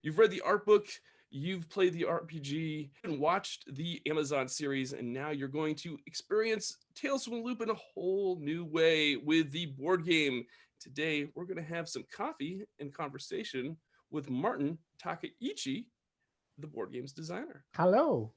You've read the art book, you've played the RPG, and watched the Amazon series, and now you're going to experience Tales from the Loop in a whole new way with the board game. Today, we're going to have some coffee and conversation with Martin Takaichi, the board game's designer. Hello.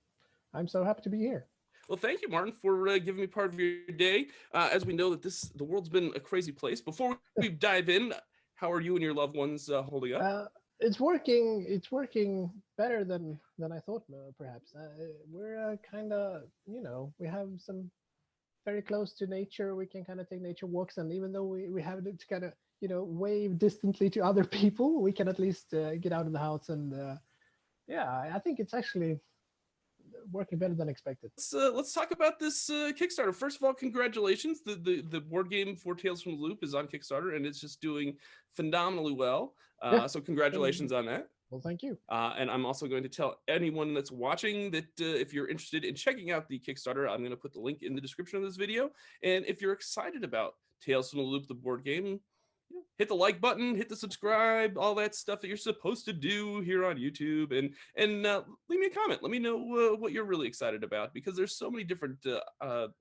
I'm so happy to be here. Well, thank you, Martin, for giving me part of your day. As we know that the world's been a crazy place. Before we dive in, how are you and your loved ones holding up? It's working. It's working better than I thought. Perhaps we're kind of we have some very close to nature. We can kind of take nature walks, and even though we have to kind of wave distantly to other people, we can at least get out of the house and yeah, I think it's actually working better than expected. Let's talk about this Kickstarter. First of all, congratulations! The board game for Tales from the Loop is on Kickstarter, and it's just doing phenomenally well. Yeah. So congratulations on that. Well, thank you. And I'm also going to tell anyone that's watching that if you're interested in checking out the Kickstarter, I'm going to put the link in the description of this video. And if you're excited about Tales from the Loop, the board game, hit the like button, hit the subscribe, all that stuff that you're supposed to do here on YouTube, and leave me a comment. Let me know what you're really excited about, because there's so many different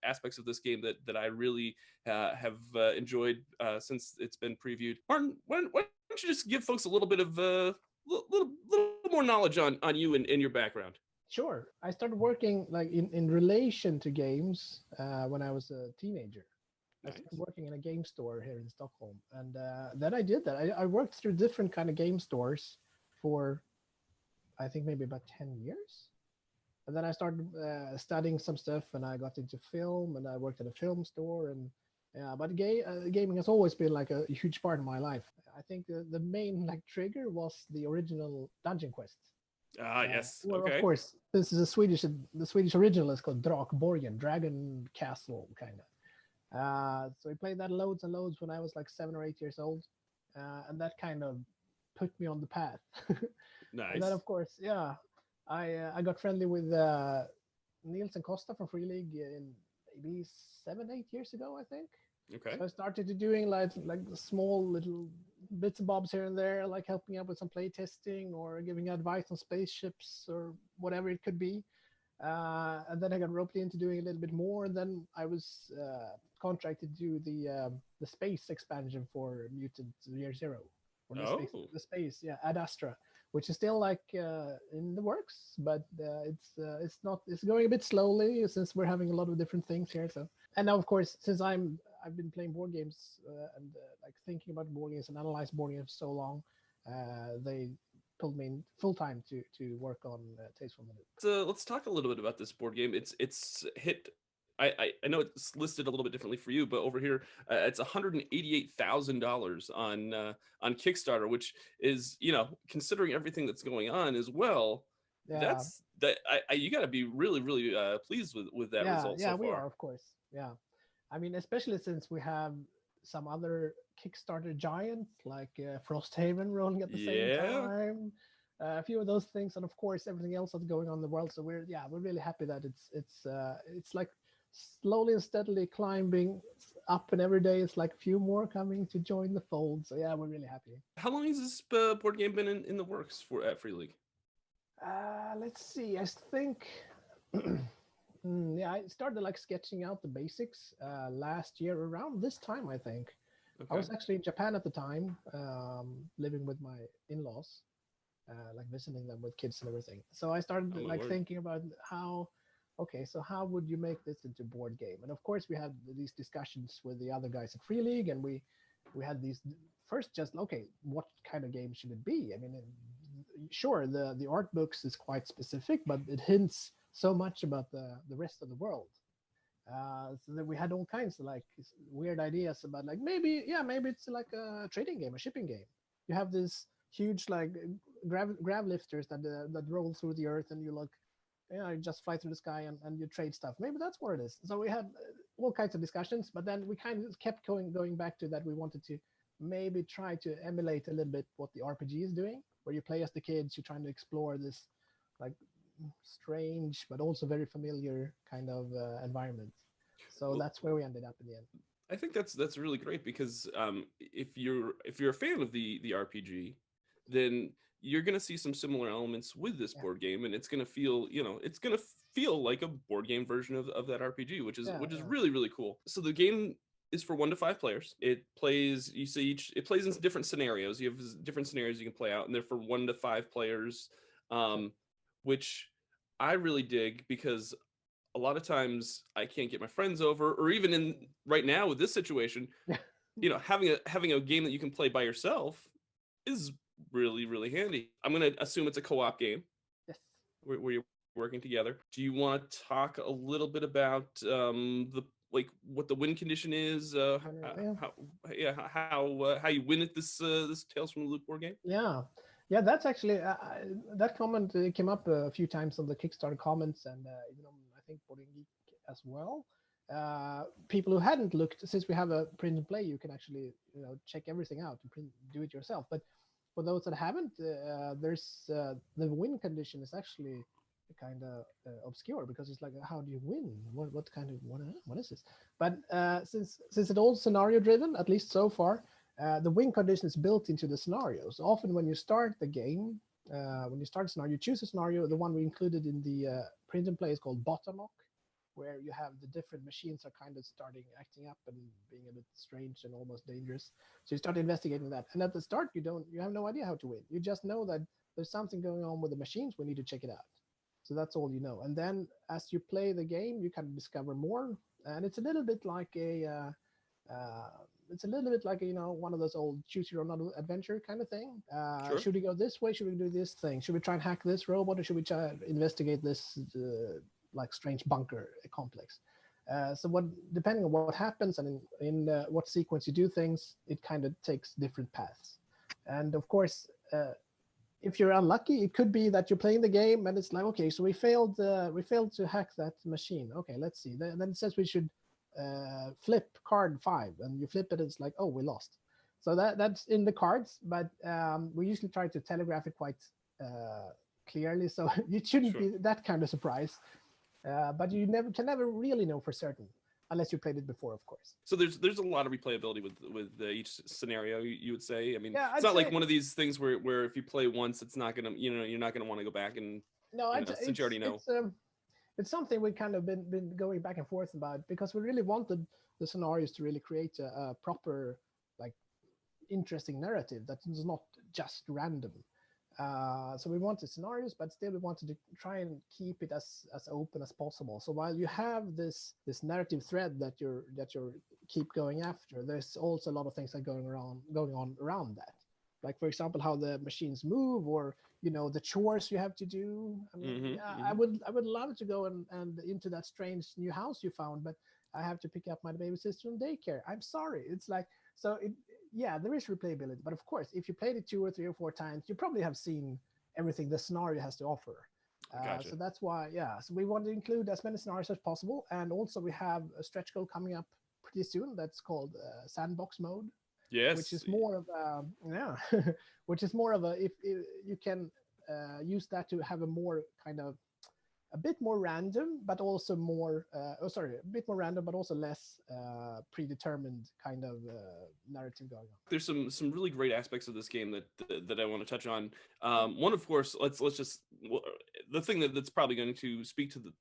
aspects of this game that I really have enjoyed since it's been previewed. Martin, why don't you just give folks a little bit of little more knowledge on you and your background? Sure. I started working like in relation to games when I was a teenager. Nice. I started working in a game store here in Stockholm, and then I did that. I worked through different kind of game stores for, I think maybe about 10 years, and then I started studying some stuff, and I got into film, and I worked at a film store, and yeah. But gaming has always been like a huge part of my life. I think the main like trigger was the original Dungeon Quest. Yes. Well, of Okay. course, this is the Swedish original is called Drakborgen, Dragon Castle, kind of. So I played that loads and loads when I was like 7 or 8 years old, and that kind of put me on the path. And then, Nice. of course, yeah, I got friendly with Niels and Costa from Free League in maybe 7, 8 years ago, I think. Okay. So I started to doing like small little bits and bobs here and there, like helping out with some play testing or giving advice on spaceships or whatever it could be. And then I got roped into doing a little bit more. And then I was contracted to do the space expansion for Mutant Year Zero, or Oh. the space, yeah, Ad Astra, which is still like in the works, but it's not it's going a bit slowly since we're having a lot of different things here. So, and now of course, since I've been playing board games and like thinking about board games and analyze board games so long, they pulled me in full time to work on Taste from the Loop. Let's talk a little bit about this board game. It's hit. I know it's listed a little bit differently for you, but over here it's $188,000 on Kickstarter, which is, considering everything that's going on as well. Yeah, That's that you got to be really pleased with that result yeah, so we far. are, of course. Yeah, I mean, especially since we have some other Kickstarter giants like Frosthaven rolling at the same Yeah. time. A few of those things, and of course everything else that's going on in the world. So we're really happy that it's like slowly and steadily climbing up, and every day it's like a few more coming to join the fold. So yeah, we're really happy. How long has this board game been in the works for at Free League? Let's see. I think yeah, I started like sketching out the basics last year around this time, I think. I Okay. was actually in Japan at the time, living with my in-laws, like visiting them with kids and everything. So I started Oh my like word. thinking about okay, so how would you make this into board game? And of course, we had these discussions with the other guys at Free League, and we had these first just okay, what kind of game should it be? I mean, sure, the art books is quite specific, but it hints so much about the rest of the world. So that we had all kinds of like weird ideas about like maybe it's like a trading game, a shipping game. You have this huge like grav lifters that roll through the earth, and you look, you just fly through the sky and you trade stuff. Maybe that's what it is. So we had all kinds of discussions, but then we kind of kept going back to that. We wanted to maybe try to emulate a little bit what the RPG is doing, where you play as the kids, you're trying to explore this like strange but also very familiar kind of environment. So Well, that's where we ended up in the end. I think that's really great because if you're a fan of the RPG, then you're going to see some similar elements with this Yeah. board game, and it's going to feel, it's going to feel like a board game version of that RPG, which is Yeah. really, really cool. So the game is for 1 to 5 players. It plays, you see it plays in different scenarios. You have different scenarios you can play out, and they're for 1 to 5 players, which I really dig, because a lot of times I can't get my friends over, or even in right now with this situation, having a game that you can play by yourself is really, really handy. I'm going to assume it's a co-op game. Yes. Where you're working together. Do you want to talk a little bit about what the win condition is? How you win at this Tales from the Loop board game? Yeah, that's actually that comment came up a few times on the Kickstarter comments, and I think Boarding Geek as well. People who hadn't looked, since we have a print and play, you can actually check everything out and do it yourself. But for those that haven't, there's the win condition is actually kind of obscure, because it's like, how do you win? What kind of what is this? But since it's all scenario driven, at least so far, the win condition is built into the scenarios. Often when you start the game, when you start a scenario, you choose a scenario. The one we included in the print and play is called bottom-lock, where you have the different machines are kind of starting acting up and being a bit strange and almost dangerous. So you start investigating that. And at the start, you have no idea how to win. You just know that there's something going on with the machines. We need to check it out. So that's all you know. And then as you play the game, you can discover more. And it's a little bit like one of those old choose your own adventure kind of thing. Sure. Should we go this way? Should we do this thing? Should we try and hack this robot, or should we try and investigate this strange bunker complex? So depending on what happens and in what sequence you do things, it kind of takes different paths. And of course, if you're unlucky, it could be that you're playing the game and it's like, okay, so we failed to hack that machine. Okay, let's see. Then it says we should flip card 5, and you flip it, it's like, oh, we lost. So that's in the cards, but we usually try to telegraph it quite clearly, so it shouldn't be that kind of surprise. But you can never really know for certain, unless you played it before, of course. So there's a lot of replayability with each scenario, you would say. I mean, yeah, it's not like one of these things where if you play once, it's not gonna, you're not gonna want to go back and since you already know. It's something we've kind of been going back and forth about, because we really wanted the scenarios to really create a proper, interesting narrative that is not just random. So we wanted scenarios, but still we wanted to try and keep it as open as possible. So while you have this narrative thread that you're keep going after, there's also a lot of things that going on around that. Like, for example, how the machines move, or the chores you have to do. I mean, I would love to go and into that strange new house you found, but I have to pick up my baby sister from daycare. I'm sorry. It's like, so there is replayability, but of course, if you played it 2 or 3 or 4 times, you probably have seen everything the scenario has to offer. Gotcha. So that's why, so we want to include as many scenarios as possible, and also we have a stretch goal coming up pretty soon that's called sandbox mode. Yes. Which is more of a if you can use that to have a more kind of a bit more random, but also more a bit more random, but also less predetermined kind of narrative going on. There's some really great aspects of this game that I want to touch on. One, of course, let's just the thing that's probably going to speak to the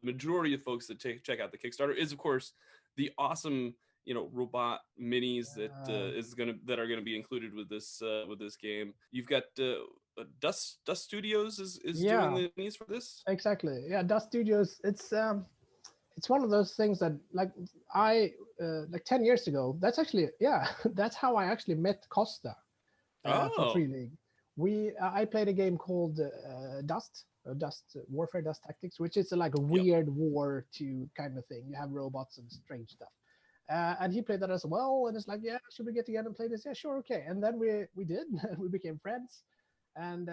majority of folks that check out the Kickstarter is, of course, the awesome robot minis that are gonna be included with this game. You've got Dust Studios is doing the minis for this. Exactly. Yeah, Dust Studios. It's one of those things that like 10 years ago. That's actually that's how I actually met Costa for Free League. I played a game called Dust Warfare, Dust Tactics, which is like a weird war 2 kind of thing. You have robots and strange stuff. And he played that as well, and it's like, should we get together and play this? Yeah, sure, okay. And then we did. We became friends, and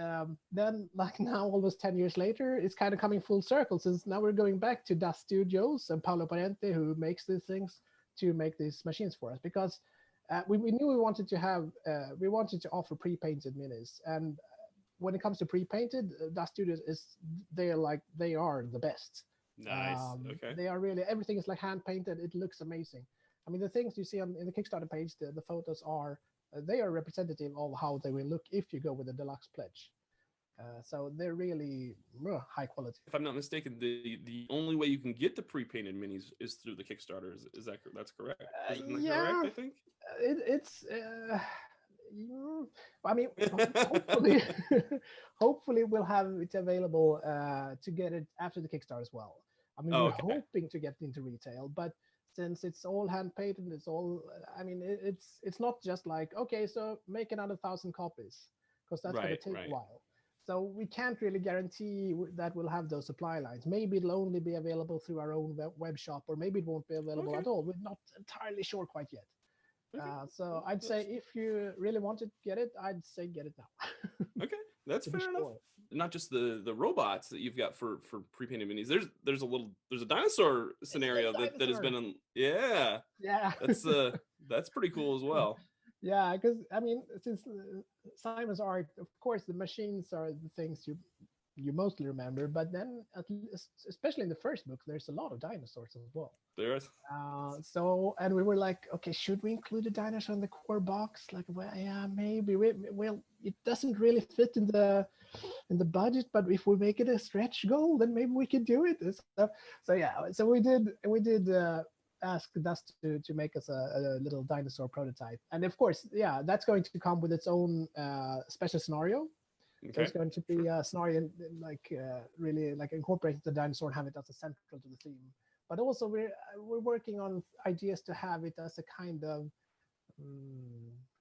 then like now, almost 10 years later, it's kind of coming full circle, since now we're going back to Dust Studios and Paolo Parente, who makes these things, to make these machines for us, because we knew we wanted to offer pre-painted minis, and when it comes to pre-painted, Dust Studios they are the best. Nice. Okay. They are really, everything is like hand painted. It looks amazing. I mean, the things you see in the Kickstarter page, the photos are they are representative of how they will look if you go with the deluxe pledge. So they're really high quality. If I'm not mistaken, the only way you can get the pre-painted minis is through the Kickstarter. Is that that's correct? Isn't that correct? Yeah, I think it's. I mean, hopefully, hopefully we'll have it available to get it after the Kickstarter as well. I mean, Oh, we're okay. hoping to get into retail, but since it's all hand painted, it's all. I mean, it's not just like okay, so make another 1,000 copies because that's going to Right, take a right. while. So we can't really guarantee that we'll have those supply lines. Maybe it'll only be available through our own web shop, or maybe it won't be available Okay, at all. We're not entirely sure quite yet. okay. So Well, I'd say if you really want to get it, I'd say get it now okay, that's to be fair enough. sure. Not just the robots that you've got for pre-painted minis. There's a dinosaur It's the scenario that has dinosaur. been on. Yeah, Yeah. that's pretty cool as well. Yeah, because I mean, since Simon's art, of course, the machines are the things you mostly remember. But then, at least, especially in the first book, there's a lot of dinosaurs as well. There's So, and we were like, okay, should we include a dinosaur in the core box? Like, well, yeah, maybe. Well, it doesn't really fit in the budget, but if we make it a stretch goal, then maybe we could do it. So yeah, so we did ask Dust to make us a little dinosaur prototype, and of course, yeah, that's going to come with its own special scenario. So okay. it's going to Sure. be a scenario like really like incorporating the dinosaur and have it as a central to the theme. But also we're working on ideas to have it as a mm,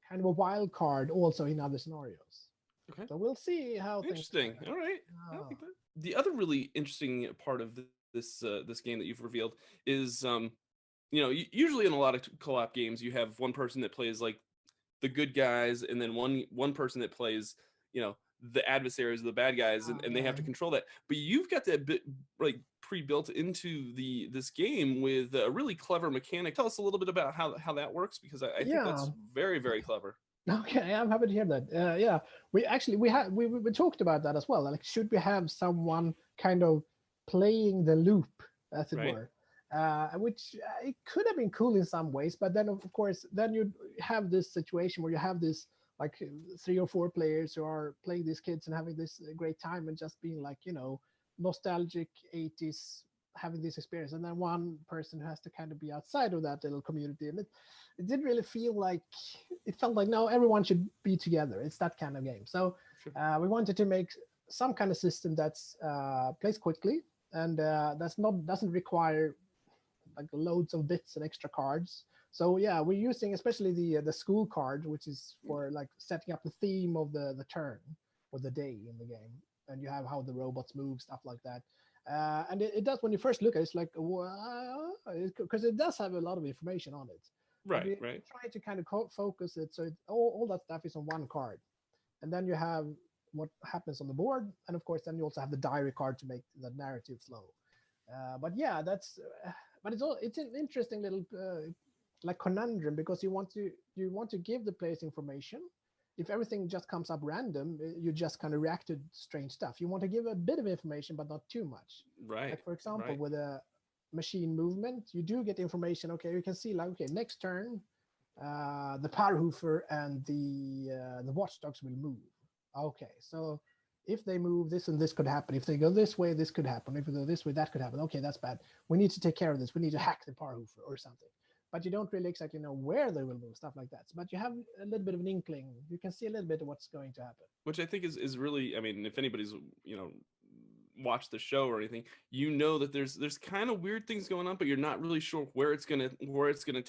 kind of a wild card also in other scenarios. Okay. So we'll see how things pan Interesting. All right. I out. like that. The other really interesting part of this game that you've revealed is usually in a lot of co-op games you have one person that plays like the good guys and then one person that plays the adversaries, the bad guys, and they have Yeah. to control that. But you've got that bit like pre-built into this game with a really clever mechanic. Tell us a little bit about how that works because I think Yeah. that's very, very clever. Okay, I'm happy to hear that. Yeah, we actually we talked about that as well. Like, should we have someone kind of playing the loop, as it Right. were? Which it could have been cool in some ways, but then of course, then you have this situation where you have this like 3 or 4 players who are playing these kids and having this great time and just being like nostalgic 80s, having this experience, and then one person who has to kind of be outside of that little community, and it didn't really feel like it felt like no, everyone should be together. It's that kind of game. So Sure. we wanted to make some kind of system that's plays quickly and that's not doesn't require like loads of bits and extra cards. So yeah, we're using especially the school card, which is for like setting up the theme of the turn or the day in the game, and you have how the robots move, stuff like that. And it does when you first look at it, it's like because it does have a lot of information on it, but Right. we Right. try to kind of focus it so all that stuff is on one card, and then you have what happens on the board, and of course then you also have the diary card to make the narrative flow. But yeah, but it's an interesting little like conundrum because you want to give the players information. If everything just comes up random, you just kind of react to strange stuff. You want to give a bit of information, but not too much. Right. Like for example, Right. with a machine movement, you do get information. Okay, you can see like okay, next turn, the power hoofer and the watchdogs will move. Okay, so if they move, this and this could happen. If they go this way, this could happen. If they go this way, that could happen. Okay, that's bad. We need to take care of this. We need to hack the power hoofer or something. But you don't really exactly know where they will move, stuff like that. But you have a little bit of an inkling. You can see a little bit of what's going to happen. Which I think is really, I mean, if anybody's watched the show or anything, that there's kind of weird things going on, but you're not really sure where it's gonna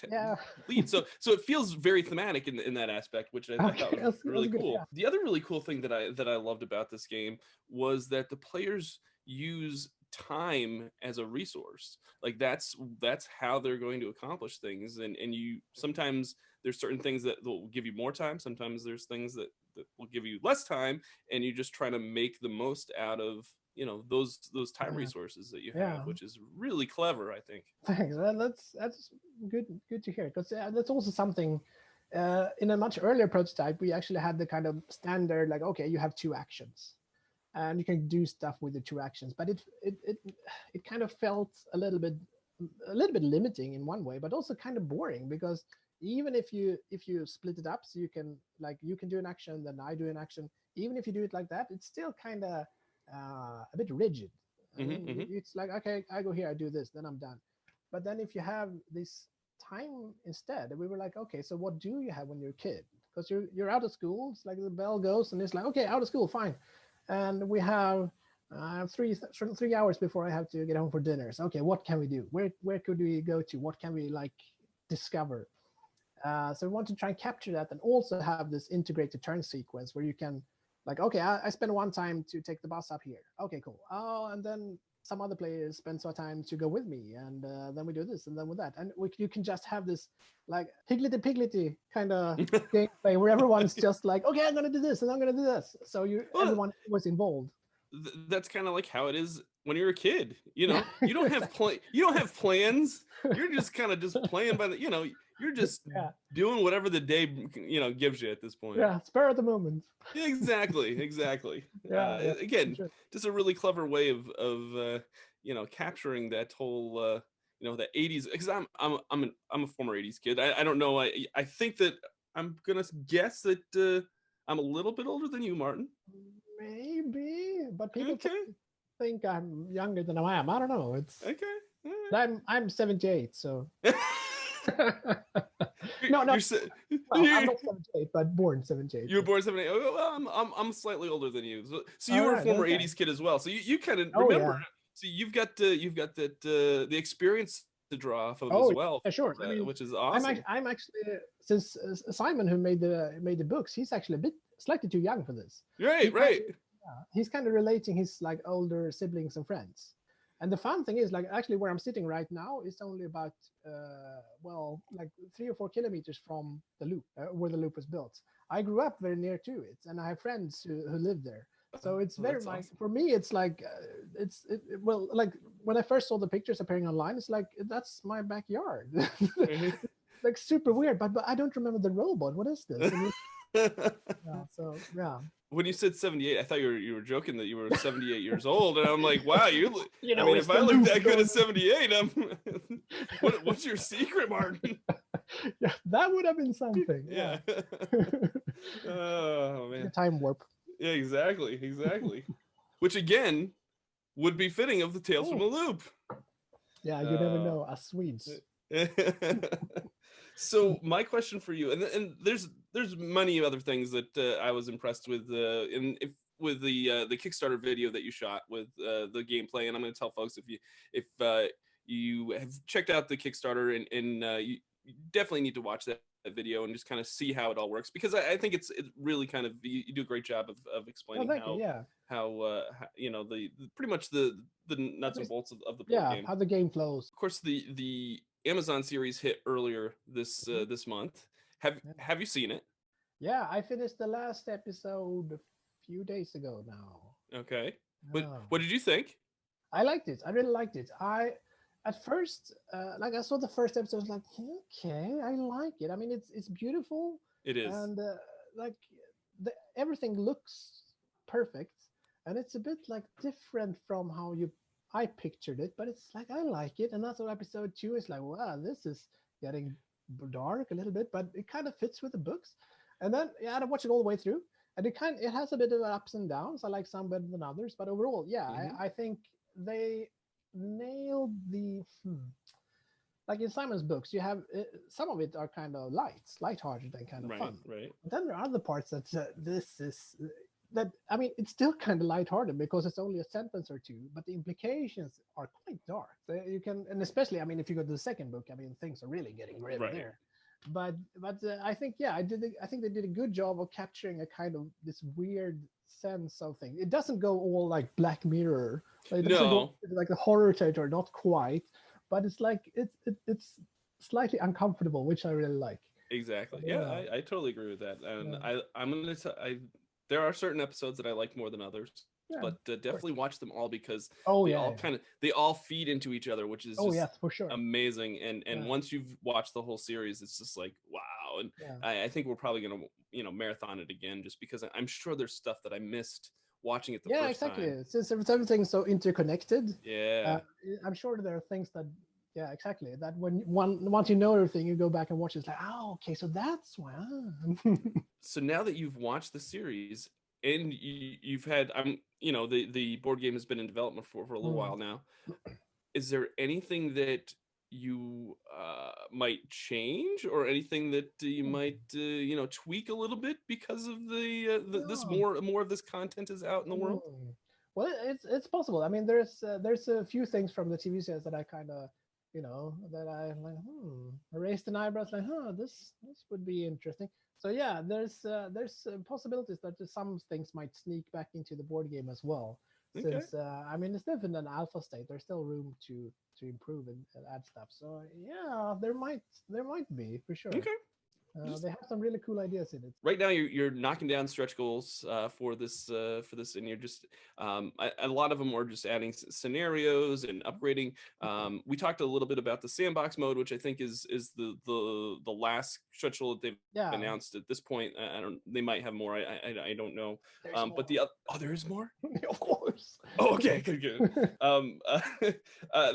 Yeah. lead. So it feels very thematic in that aspect, which I thought Okay, was that's really good. cool. Yeah. The other really cool thing that I loved about this game was that the players use time as a resource. Like that's how they're going to accomplish things, and you sometimes there's certain things that will give you more time, sometimes there's things that will give you less time, and you just try to make the most out of those time Yeah. resources that you have, Yeah. which is really clever, I think. Thanks. Well, that's good to hear because that's also something. In a much earlier prototype, we actually had the kind of standard like, okay, you have 2 actions, and you can do stuff with the 2 actions. But it kind of felt a little bit limiting in one way, but also kind of boring because even if you split it up, so you can like you can do an action, then I do an action. Even if you do it like that, it's still kind of a bit rigid. I Hmm. mean, Hmm. it's like, okay, I go here, I do this, then I'm done. But then if you have this time instead, we were like, okay, so what do you have when you're a kid? Because you're out of school. It's like the bell goes, and it's like, okay, out of school, fine. And we have 3 hours before I have to get home for dinner. So okay, what can we do? Where could we go to? What can we like discover? So we want to try and capture that, and also have this integrated turn sequence where you can, like, okay, I spend one time to take the bus up here. Okay, cool. Oh, and then some other players spend some time to go with me, and then we do this, and then with that, and you can just have this like higgledy-piggledy kind of gameplay where everyone's just like, okay, I'm gonna do this, and I'm gonna do this. So Well, everyone was involved. that's kind of like how it is when you're a kid. Yeah, You don't have plans. You're just kind of just playing by the, you're just yeah, doing whatever the day gives you at this point. yeah. Spur of the moment. Yeah, exactly, exactly. Yeah, yeah, for Again, sure. just a really clever way of capturing that whole the 80s, because I'm a former 80s kid. I don't know. I think that I'm gonna guess that I'm a little bit older than you, Martin. Maybe, but people Okay. think I'm younger than I am. I don't know. It's Okay. All I'm 78, so right. no, no. Well, I'm You're, not 78, but born 78. you were born 78. Oh, well, I'm slightly older than you. So you All were a right, former okay. 80s kid as well. So you kind of Oh remember. yeah, So you've got that the experience to draw off of as oh well, yeah, sure. I mean, which is awesome. I'm actually since Simon, who made the books, he's actually a bit slightly too young for this. He Right, kind right. of, he's kind of relating his like older siblings and friends. And the fun thing is, like, actually, where I'm sitting right now is only about, well, like 3 or 4 kilometers from the loop, where the loop was built. I grew up very near to it, and I have friends who live there. So it's Oh, very that's like awesome. for me, it's like well, like when I first saw the pictures appearing online, it's like that's my backyard. Like super weird, but I don't remember the robot. What is this? And yeah, so yeah, When you said 78, I thought you were joking that you were 78 years old, and I'm like, wow, you I know, mean, it's if the I look loop that good going. at 78, what's your secret, Martin? Yeah, that would have been something. Yeah. Yeah, Oh like a man. time warp. Yeah, exactly, exactly. Which again would be fitting of the Tales from Mm. a Loop. Yeah, you never Uh, know. Us Swedes. so my question for you, and there's many other things that I was impressed with with the Kickstarter video that you shot with the gameplay, and I'm going to tell folks if you have checked out the Kickstarter and you definitely need to watch that video and just kind of see how it all works, because I think it's really kind of you do a great job of Oh, explaining thank you. Yeah, how the pretty much the at nuts and least, bolts of the board yeah, game. how the game flows. Of course, the Amazon series hit earlier Mhm. this month. Have Yeah. have you seen it? Yeah, I finished the last episode a few days ago now. Okay. Yeah. What did you think? I liked it. I really liked it. I at first, like I saw the first episode, I was like, okay, I like it. I mean, it's beautiful, It is. and like everything looks perfect, and it's a bit like different from how you I pictured it, but it's like I like it. And that's what episode 2 is like. Wow, this is getting dark a little bit, but it kind of fits with the books. And then yeah, I watched it all the way through, and it has a bit of ups and downs. I like some better than others, but overall, yeah, Hmm. I think they nailed the like in Simon's books. You have some of it are kind of light-hearted and kind of Right, fun. right. But then there are other parts that this is that I mean, it's still kind of light-hearted because it's only a sentence or two, but the implications are quite dark. You can, and especially, I mean, if you go to the second book, I mean, things are really getting grim Right. there. But I think yeah, I think they did a good job of capturing a kind of this weird sense of thing. It doesn't go all like Black Mirror. Like, it doesn't go No, into, like the horror territory, not quite, but it's like it's slightly uncomfortable, which I really like. exactly. Yeah, Yeah, I totally agree with that. And yeah, I'm gonna tell there are certain episodes that I like more than others, yeah. but Of course. definitely watch them all because Oh yeah, yeah. they all feed into each other, which is Oh just yes, for sure. amazing. And Yeah, once you've watched the whole series, it's just like wow. And yeah. I think we're probably gonna marathon it again, just because I'm sure there's stuff that I missed watching it the Yeah, first exactly. time. Since everything's so interconnected, uh, Yeah. I'm sure there are things that Yeah, exactly. That when once you know everything, you go back and watch. It's like, oh, okay, so that's why. Ah. So now that you've watched the series and you've had, the board game has been in development for a little Mm. while now. Is there anything that you might change, or anything that you might tweak a little bit because of this Yeah. more of this content is out in the world? Mm. Well, it's possible. I mean, there's a few things from the TV series that I kind of, that I like. I raised an eyebrow, like, huh, this would be interesting. So yeah, there's possibilities that some things might sneak back into the board game as well. Okay. Since I mean, it's still in an alpha state. There's still room to improve and add stuff. So yeah, there might be for sure. Okay. They have some really cool ideas in it. Right now you're knocking down stretch goals for this, and you're just a lot of them are just adding scenarios and upgrading. We talked a little bit about the sandbox mode, which I think is the last stretch goal that they've Yeah, announced at this point. I don't, they might have more. I don't know. there's But more. there is more. Of course. Oh, okay, good.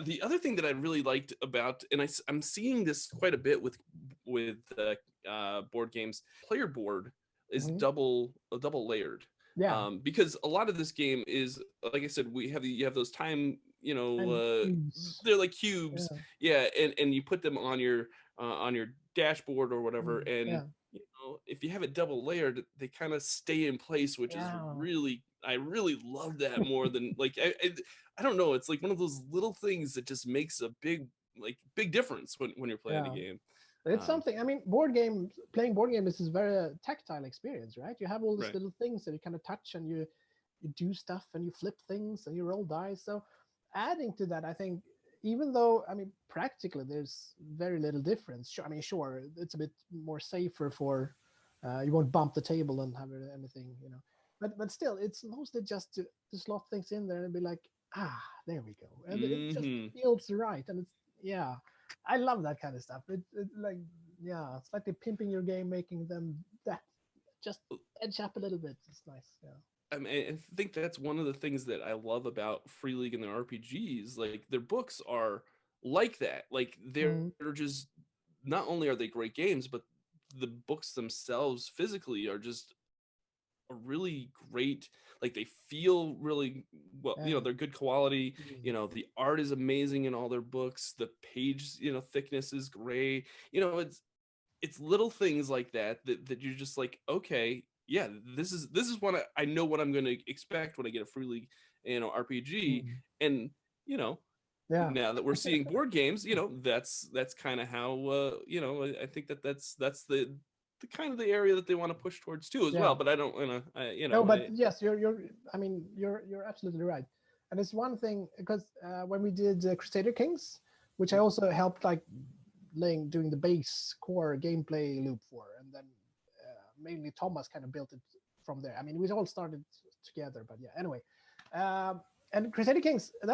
The other thing that I really liked about, and I'm seeing this quite a bit with board games, player board is Mhm. double layered. Yeah, Because a lot of this game is, like I said, you have those time, and cubes. they're like cubes, Yeah, yeah, and you put them on your dashboard or whatever, and yeah, if you have it double layered, they kind of stay in place, which is yeah, really, I really love that more than like I don't know, it's like one of those little things that just makes a big difference when you're playing a yeah. game. It's Um, something. I mean, playing board games is very tactile experience, right? You have all these right. little things that you kind of touch and you do stuff and you flip things and you roll dice. So adding to that, I think, even though I mean practically there's very little difference. Sure, I mean, sure, it's a bit more safer for you won't bump the table and have anything, But still, it's mostly just to slot things in there and be like, there we go, and it just Hmm. feels right, and it's yeah. I love that kind of stuff. It like yeah, it's like they're pimping your game, making them that just edge up a little bit. It's nice. Yeah. I mean, I think that's one of the things that I love about Free League and their RPGs. Like their books are like that. Like they're Mhm. just, not only are they great games, but the books themselves physically are just a really great. Like they feel really well. Yeah. They're good quality. Mhm. The art is amazing in all their books. The page thickness is great. It's little things like that you're just like, okay, yeah, this is what I know what I'm going to expect when I get a free league RPG. Mhm. And you know Yeah. now that we're seeing board games, that's kind of how I think that's the kind of the area that they want to push towards too as well. Yeah. But I don't No, but yes, you're. I mean, you're absolutely right. And it's one thing because when we did Crusader Kings, which I also helped like doing the base core gameplay loop for, and then mainly Thomas kind of built it from there. I mean, we all started together, but yeah. Anyway, and Crusader Kings, it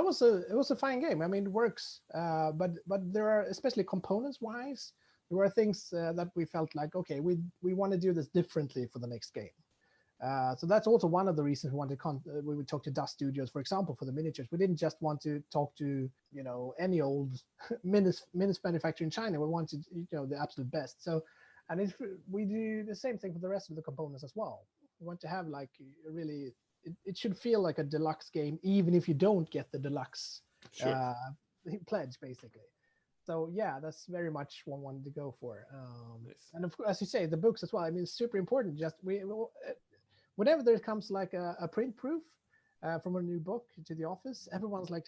was a fine game. I mean, it works, but there are, especially components wise, there were things that we felt like, okay, we want to do this differently for the next game. So that's also one of the reasons we wanted we would talk to Dust Studios, for example, for the miniatures. We didn't just want to talk to any old minis manufacturer in China. We wanted the absolute best. So, and if we do the same thing for the rest of the components as well. We want to have like really, it should feel like a deluxe game, even if you don't get the deluxe Sure. uh, pledge, basically. So yeah, that's very much what I wanted to go for. Nice. And of course, as you say, the books as well. I mean, it's super important. Just whenever there comes like a print proof from a new book to the office, everyone's like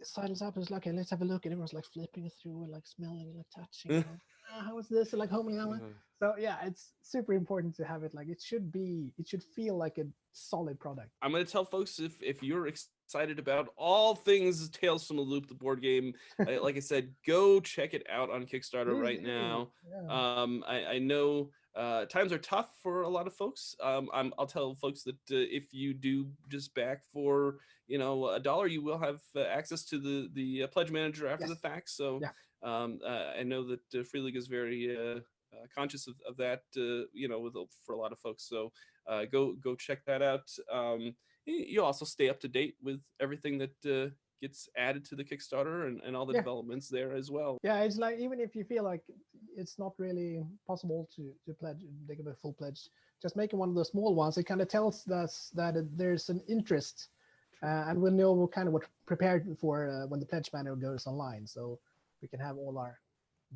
silence up and is like, okay, let's have a look, and everyone's like flipping it through and like smelling and like touching and like, how is this, and like homing on. So yeah, it's super important to have it like it should feel like a solid product. I'm going to tell folks, if you're excited about all things Tales from the Loop, the board game, like I said, go check it out on Kickstarter Please right do. now. Yeah. I know times are tough for a lot of folks. I'll tell folks that if you do just back for $1, you will have access to the pledge manager after the Yes. fact. So Yeah. I know that Free League is very conscious of that, for a lot of folks. So go check that out. You also stay up to date with everything that gets added to the Kickstarter and all the Yeah. developments there as well. Yeah, it's like even if you feel like it's not really possible to pledge, they give a full pledge. Just making one of the small ones, it kind of tells us that there's an interest, and we'll know kind of what prepared for when the pledge banner goes online, so we can have all our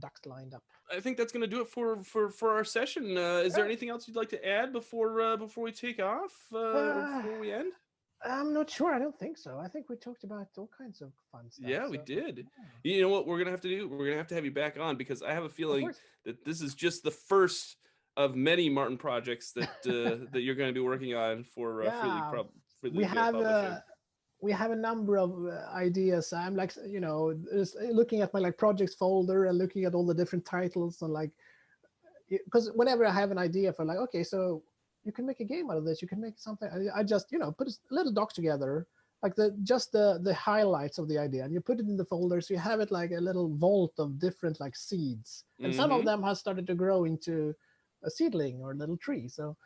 ducks lined up. I think that's going to do it for our session. Is there anything else you'd like to add before we take off or before we end? I'm not sure. I don't think so. I think we talked about all kinds of fun stuff. Yeah, we did. Yeah. You know what we're gonna have to do? We're gonna have to have you back on, because I have a feeling course. that this is just the first of many Martin projects that that you're going to be working on for Free League, Free League Publishing. We have a number of ideas. I'm like, just looking at my like projects folder and looking at all the different titles, and like, because whenever I have an idea for like, okay, so you can make a game out of this, you can make something, I just put a little doc together, like the highlights of the idea, and you put it in the folder, so you have it like a little vault of different like seeds, and some of them have started to grow into a seedling or a little tree. So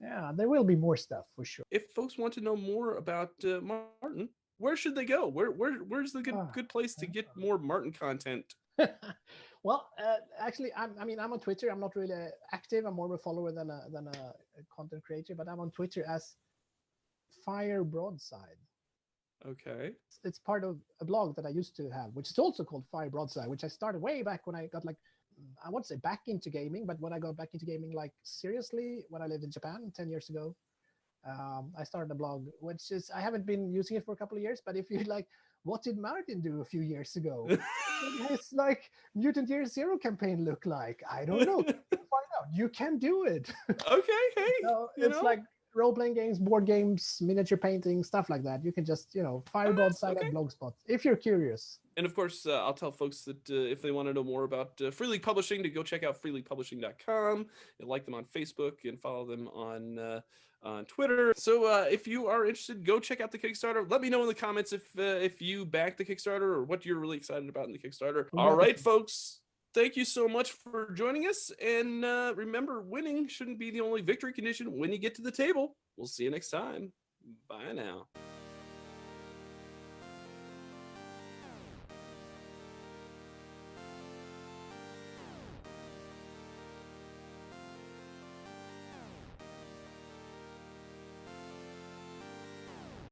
yeah, there will be more stuff for sure. If folks want to know more about Martin, where should they go? Where's the good place to get more Martin content? Well, actually, I'm on Twitter. I'm not really active. I'm more of a follower than a content creator, but I'm on Twitter as Fire Broadside. Okay. It's part of a blog that I used to have, which is also called Fire Broadside, which I started way back when I got like, I won't say back into gaming, but when I got back into gaming, like seriously, when I lived in Japan 10 years ago, I started a blog, which is, I haven't been using it for a couple of years, but if you like, what did Martin do a few years ago? It's like Mutant Year Zero campaign look like? I don't know. Find out. You can do it. Okay, hey. So it's like role-playing games, board games, miniature painting, stuff like that. You can just, Fire Broadside at Blogspot if you're curious. And of course, I'll tell folks that if they want to know more about Free League Publishing, to go check out freeleaguepublishing.com, and like them on Facebook and follow them on Twitter. So if you are interested, go check out the Kickstarter. Let me know in the comments if you back the Kickstarter or what you're really excited about in the Kickstarter. All right, folks. Thank you so much for joining us. And remember, winning shouldn't be the only victory condition when you get to the table. We'll see you next time. Bye now.